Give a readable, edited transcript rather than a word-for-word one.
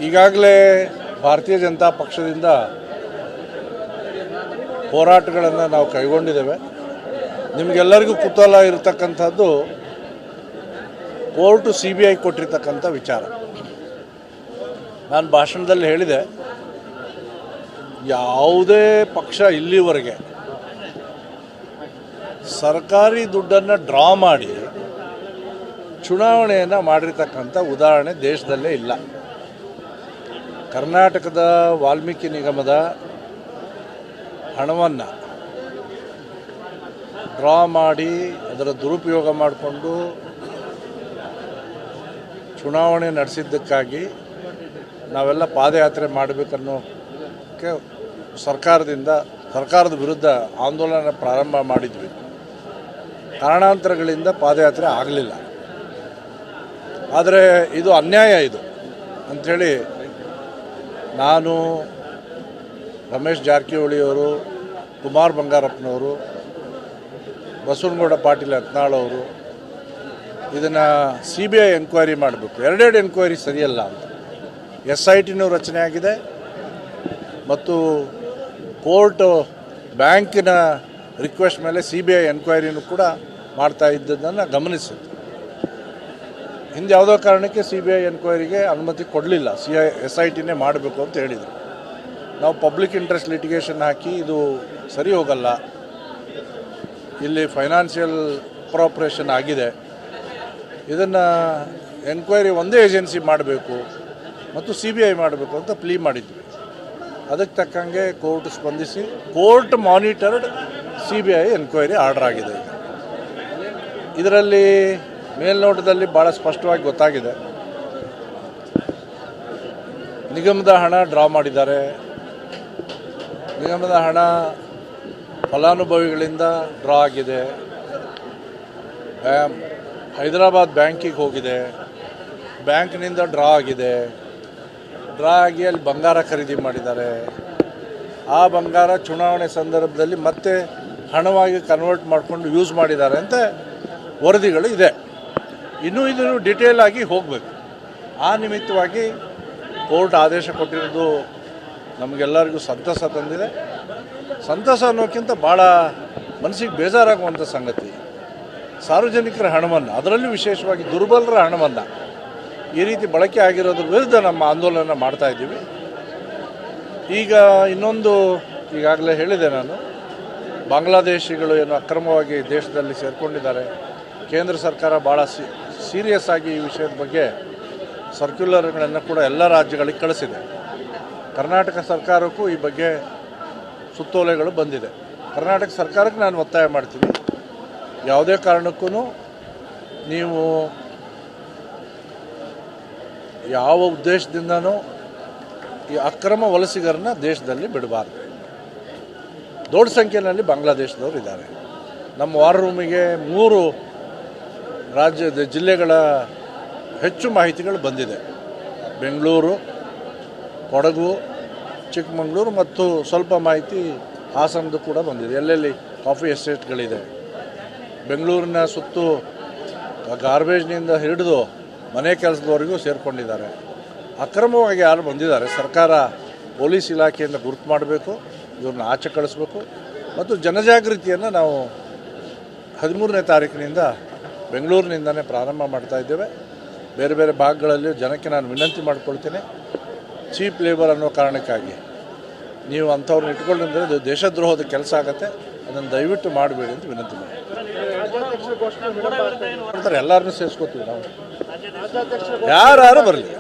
ಈಗಾಗಲೇ ಭಾರತೀಯ ಜನತಾ ಪಕ್ಷದಿಂದ ಹೋರಾಟಗಳನ್ನು ನಾವು ಕೈಗೊಂಡಿದ್ದೇವೆ. ನಿಮಗೆಲ್ಲರಿಗೂ ಕುತೂಹಲ ಇರತಕ್ಕಂಥದ್ದು ಕೋರ್ಟು CBI ಕೊಟ್ಟಿರ್ತಕ್ಕಂಥ ವಿಚಾರ. ನಾನು ಭಾಷಣದಲ್ಲಿ ಹೇಳಿದೆ, ಯಾವುದೇ ಪಕ್ಷ ಇಲ್ಲಿವರೆಗೆ ಸರ್ಕಾರಿ ದುಡ್ಡನ್ನು ಡ್ರಾ ಮಾಡಿ ಚುನಾವಣೆಯನ್ನು ಮಾಡಿರ್ತಕ್ಕಂಥ ಉದಾಹರಣೆ ದೇಶದಲ್ಲೇ ಇಲ್ಲ. ಕರ್ನಾಟಕದ ವಾಲ್ಮೀಕಿ ನಿಗಮದ ಹಣವನ್ನು ಡ್ರಾ ಮಾಡಿ ಅದರ ದುರುಪಯೋಗ ಮಾಡಿಕೊಂಡು ಚುನಾವಣೆ ನಡೆಸಿದ್ದಕ್ಕಾಗಿ ನಾವೆಲ್ಲ ಪಾದಯಾತ್ರೆ ಮಾಡಬೇಕನ್ನೋಕ್ಕೆ ಸರ್ಕಾರದ ವಿರುದ್ಧ ಆಂದೋಲನ ಪ್ರಾರಂಭ ಮಾಡಿದ್ವಿ. ಕಾರಣಾಂತರಗಳಿಂದ ಪಾದಯಾತ್ರೆ ಆಗಲಿಲ್ಲ. ಆದರೆ ಇದು ಅನ್ಯಾಯ ಇದು ಅಂಥೇಳಿ ನಾನು, ರಮೇಶ್ ಜಾರಕಿಹೊಳಿಯವರು, ಕುಮಾರ್ ಬಂಗಾರಪ್ಪನವರು, ಬಸವನಗೌಡ ಪಾಟೀಲ್ ಯತ್ನಾಳ್ ಅವರು ಇದನ್ನು CBI ಎನ್ಕ್ವೈರಿ ಮಾಡಬೇಕು. ಎರಡೆರಡು ಎನ್ಕ್ವೈರಿ ಸರಿಯಲ್ಲ ಅಂತ SITನೂ ರಚನೆ ಆಗಿದೆ ಮತ್ತು ಕೋರ್ಟ್ ಬ್ಯಾಂಕಿನ ರಿಕ್ವೆಸ್ಟ್ ಮೇಲೆ CBI ಎನ್ಕ್ವೈರಿನೂ ಕೂಡ ಮಾಡ್ತಾ ಇದ್ದದ್ದನ್ನು ಗಮನಿಸಿತ್ತು. ಹಿಂದೆ ಯಾವುದೋ ಕಾರಣಕ್ಕೆ CBI ಎನ್ಕ್ವೈರಿಗೆ ಅನುಮತಿ ಕೊಡಲಿಲ್ಲ, SITನೇ ಮಾಡಬೇಕು ಅಂತ ಹೇಳಿದರು. ನಾವು ಪಬ್ಲಿಕ್ ಇಂಟ್ರೆಸ್ಟ್ ಲಿಟಿಗೇಷನ್ ಹಾಕಿ ಇದು ಸರಿ ಹೋಗಲ್ಲ, ಇಲ್ಲಿ ಫೈನಾನ್ಷಿಯಲ್ ಅಪ್ರಾಪ್ರಿಯೇಷನ್ ಆಗಿದೆ, ಇದನ್ನು ಎನ್ಕ್ವೈರಿ ಒಂದೇ ಏಜೆನ್ಸಿ ಮಾಡಬೇಕು ಮತ್ತು CBI ಮಾಡಬೇಕು ಅಂತ ಪ್ಲೀ ಮಾಡಿದ್ವಿ. ಅದಕ್ಕೆ ತಕ್ಕಂಗೆ ಕೋರ್ಟ್ ಸ್ಪಂದಿಸಿ court monitored CBI enquiry order ಆಗಿದೆ. ಇದರಲ್ಲಿ ಮೇಲ್ನೋಟದಲ್ಲಿ ಭಾಳ ಸ್ಪಷ್ಟವಾಗಿ ಗೊತ್ತಾಗಿದೆ, ನಿಗಮದ ಹಣ ಡ್ರಾ ಮಾಡಿದ್ದಾರೆ, ನಿಗಮದ ಹಣ ಫಲಾನುಭವಿಗಳಿಂದ ಡ್ರಾ ಆಗಿದೆ, ಹೈದರಾಬಾದ್ ಬ್ಯಾಂಕಿಗೆ ಹೋಗಿದೆ, ಬ್ಯಾಂಕ್ನಿಂದ ಡ್ರಾ ಆಗಿದೆ, ಡ್ರಾ ಆಗಿ ಅಲ್ಲಿ ಬಂಗಾರ ಖರೀದಿ ಮಾಡಿದ್ದಾರೆ. ಆ ಬಂಗಾರ ಚುನಾವಣೆ ಸಂದರ್ಭದಲ್ಲಿ ಮತ್ತೆ ಹಣವಾಗಿ ಕನ್ವರ್ಟ್ ಮಾಡಿಕೊಂಡು ಯೂಸ್ ಮಾಡಿದ್ದಾರೆ ಅಂತ ವರದಿಗಳು ಇದೆ. ಇನ್ನೂ ಇದನ್ನು ಡಿಟೇಲ್ ಆಗಿ ಹೋಗಬೇಕು. ಆ ನಿಮಿತ್ತವಾಗಿ ಕೋರ್ಟ್ ಆದೇಶ ಕೊಟ್ಟಿರೋದು ನಮಗೆಲ್ಲರಿಗೂ ಸಂತಸ ತಂದಿದೆ. ಸಂತಸ ಅನ್ನೋಕ್ಕಿಂತ ಭಾಳ ಮನಸ್ಸಿಗೆ ಬೇಜಾರಾಗುವಂಥ ಸಂಗತಿ, ಸಾರ್ವಜನಿಕರ ಹಣವನ್ನು, ಅದರಲ್ಲೂ ವಿಶೇಷವಾಗಿ ದುರ್ಬಲರ ಹಣವನ್ನು ಈ ರೀತಿ ಬಳಕೆ ಆಗಿರೋದ್ರ ವಿರುದ್ಧ ನಮ್ಮ ಆಂದೋಲನ ಮಾಡ್ತಾಯಿದ್ದೀವಿ. ಈಗ ಇನ್ನೊಂದು, ಈಗಾಗಲೇ ಹೇಳಿದೆ ನಾನು, ಬಾಂಗ್ಲಾದೇಶಿಗಳು ಏನು ಅಕ್ರಮವಾಗಿ ದೇಶದಲ್ಲಿ ಸೇರಿಕೊಂಡಿದ್ದಾರೆ. ಕೇಂದ್ರ ಸರ್ಕಾರ ಭಾಳ ಸೀರಿಯಸ್ ಆಗಿ ಈ ವಿಷಯದ ಬಗ್ಗೆ ಸರ್ಕ್ಯುಲರ್ಗಳನ್ನು ಕೂಡ ಎಲ್ಲ ರಾಜ್ಯಗಳಿಗೆ ಕಳಿಸಿದೆ. ಕರ್ನಾಟಕ ಸರ್ಕಾರಕ್ಕೂ ಈ ಬಗ್ಗೆ ಸುತ್ತೋಲೆಗಳು ಬಂದಿದೆ. ಕರ್ನಾಟಕ ಸರ್ಕಾರಕ್ಕೆ ನಾನು ಒತ್ತಾಯ ಮಾಡ್ತೀನಿ, ಯಾವುದೇ ಕಾರಣಕ್ಕೂ ನೀವು ಯಾವ ಉದ್ದೇಶದಿಂದನೂ ಈ ಅಕ್ರಮ ವಲಸಿಗರನ್ನ ದೇಶದಲ್ಲಿ ಬಿಡಬಾರ್ದು. ದೊಡ್ಡ ಸಂಖ್ಯೆಯಲ್ಲಿ ಬಾಂಗ್ಲಾದೇಶದವರು ಇದ್ದಾರೆ. ನಮ್ಮ ವಾರ್ ರೂಮಿಗೆ 3 ರಾಜ್ಯದ ಜಿಲ್ಲೆಗಳ ಹೆಚ್ಚು ಮಾಹಿತಿಗಳು ಬಂದಿದೆ. ಬೆಂಗಳೂರು, ಕೊಡಗು, ಚಿಕ್ಕಮಗಳೂರು ಮತ್ತು ಸ್ವಲ್ಪ ಮಾಹಿತಿ ಹಾಸನದ್ದು ಕೂಡ ಬಂದಿದೆ. ಎಲ್ಲೆಲ್ಲಿ ಕಾಫಿ ಎಸ್ಟೇಟ್ಗಳಿದೆ, ಬೆಂಗಳೂರಿನ ಸುತ್ತು ಗಾರ್ಬೇಜ್ನಿಂದ ಹಿಡಿದು ಮನೆ ಕೆಲಸದವರೆಗೂ ಸೇರಿಕೊಂಡಿದ್ದಾರೆ. ಅಕ್ರಮವಾಗಿ ಯಾರು ಬಂದಿದ್ದಾರೆ, ಸರ್ಕಾರ ಪೊಲೀಸ್ ಇಲಾಖೆಯಿಂದ ಗುರುತು ಮಾಡಬೇಕು, ಇವ್ರನ್ನ ಆಚೆ ಕಳಿಸ್ಬೇಕು ಮತ್ತು ಜನಜಾಗೃತಿಯನ್ನು ನಾವು 13ನೇ ತಾರೀಕಿನಿಂದ ಬೆಂಗಳೂರಿನಿಂದನೇ ಪ್ರಾರಂಭ ಮಾಡ್ತಾ ಇದ್ದೇವೆ. ಬೇರೆ ಬೇರೆ ಭಾಗಗಳಲ್ಲಿ ಜನಕ್ಕೆ ನಾನು ವಿನಂತಿ ಮಾಡ್ಕೊಳ್ತೇನೆ, ಚೀಪ್ ಲೇಬರ್ ಅನ್ನೋ ಕಾರಣಕ್ಕಾಗಿ ನೀವು ಅಂಥವ್ರನ್ನ ಇಟ್ಕೊಂಡ್ರೆ ಇದು ದೇಶದ್ರೋಹದ ಕೆಲಸ ಆಗುತ್ತೆ, ಅದನ್ನು ದಯವಿಟ್ಟು ಮಾಡಬೇಡಿ ಅಂತ ವಿನಂತಿ ಮಾಡ್ತಾರೆ. ಎಲ್ಲರನ್ನೂ ಸೇರಿಸ್ಕೋತೀವಿ ನಾವು, ಯಾರು ಬರಲಿ.